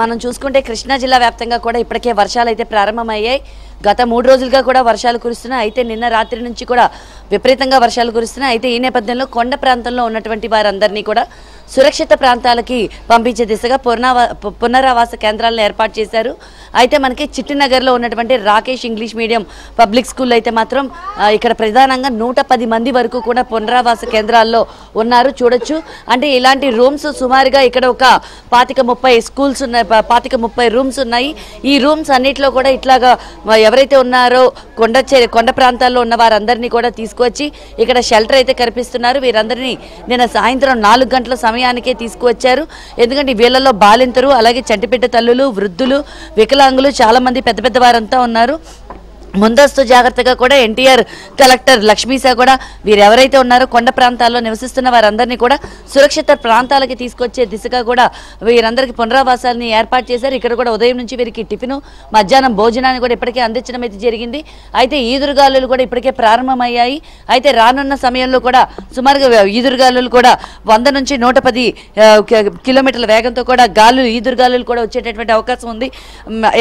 మనం చూసుకుంటే కృష్ణా జిల్లా వ్యాప్తంగా కూడా ఇప్పటికే వర్షాలు అయితే ప్రారంభమయ్యాయి. గత 3 రోజులుగా కూడా వర్షాలు కురుస్తున్నాయి. అయితే నిన్న రాత్రి నుంచి కూడా విపరీతంగా వర్షాలు కురుస్తున్నాయి. అయితే ఈ నేపథ్యంలో కొండ ప్రాంతంలో ఉన్నటువంటి వారందరినీ కూడా సురక్షిత ప్రాంతాలకి పంపించే దిశగా పునరావాస కేంద్రాలను ఏర్పాటు చేశారు. అయితే మనకి చిట్టినగర్లో ఉన్నటువంటి Rakesh English medium public school అయితే మాత్రం ఇక్కడ ప్రధానంగా 110 మంది వరకు కూడా పునరావాస కేంద్రాల్లో ఉన్నారు. చూడొచ్చు, అంటే ఇలాంటి రూమ్స్ సుమారుగా ఇక్కడ ఒక 25-30 స్కూల్స్ ఉన్నాయి, 25-30 రూమ్స్ ఉన్నాయి. ఈ రూమ్స్ అన్నిట్లో కూడా ఇట్లాగా ఎవరైతే ఉన్నారో కొండ ప్రాంతాల్లో ఉన్న వారందరినీ కూడా తీసుకువచ్చి ఇక్కడ షెల్టర్ అయితే కల్పిస్తున్నారు. వీరందరినీ నిన్న సాయంత్రం 4 గంటల సమయానికే తీసుకువచ్చారు. ఎందుకంటే వీళ్ళలో బాలింతరు, అలాగే చంటిబిడ్డ తల్లులు, వృద్ధులు, వికలాంగులు, చాలా మంది పెద్ద పెద్ద వారంతా ఉన్నారు. ముందస్తు జాగ్రత్తగా కూడా ఎన్టీఆర్ కలెక్టర్ లక్ష్మీశా కూడా వీరెవరైతే ఉన్నారో కొండ ప్రాంతాల్లో నివసిస్తున్న వారందరినీ కూడా సురక్షిత ప్రాంతాలకి తీసుకొచ్చే దిశగా కూడా వీరందరికీ పునరావాసాన్ని ఏర్పాటు చేశారు. ఇక్కడ కూడా ఉదయం నుంచి వీరికి టిఫిను, మధ్యాహ్నం భోజనాన్ని కూడా ఇప్పటికే అందించడం అయితే జరిగింది. అయితే ఈదురుగాలులు కూడా ఇప్పటికే ప్రారంభమయ్యాయి. అయితే రానున్న సమయంలో కూడా సుమారుగా ఈదురుగాలులు కూడా 100 నుంచి 110 కిలోమీటర్ల వేగంతో కూడా ఈదురుగాలులు కూడా వచ్చేటటువంటి అవకాశం ఉంది.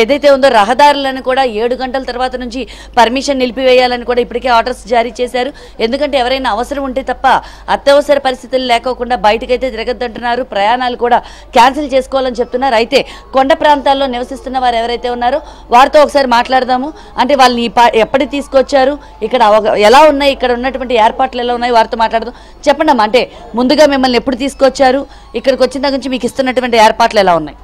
ఏదైతే ఉందో రహదారులను కూడా 7 గంటల తర్వాత నుంచి పర్మిషన్ నిలిపివేయాలని కూడా ఇప్పటికే ఆర్డర్స్ జారీ చేశారు. ఎందుకంటే ఎవరైనా అవసరం ఉంటే తప్ప అత్యవసర పరిస్థితులు లేకోకుండా బయటకైతే తిరగద్దంటున్నారు. ప్రయాణాలు కూడా క్యాన్సిల్ చేసుకోవాలని చెప్తున్నారు. అయితే కొండ ప్రాంతాల్లో నివసిస్తున్న వారు ఎవరైతే ఉన్నారో వారితో ఒకసారి మాట్లాడదాము. అంటే వాళ్ళని ఎప్పటికి తీసుకొచ్చారు, ఇక్కడ ఎలా ఉన్నాయి, ఇక్కడ ఉన్నటువంటి ఏర్పాట్లు ఎలా ఉన్నాయి, వారితో మాట్లాడదాం. చెప్పండి అమ్మా, అంటే ముందుగా మిమ్మల్ని ఎప్పుడు తీసుకొచ్చారు, ఇక్కడికి వచ్చిన దగ్గర నుంచి మీకు ఇస్తున్నటువంటి ఏర్పాట్లు ఎలా ఉన్నాయి?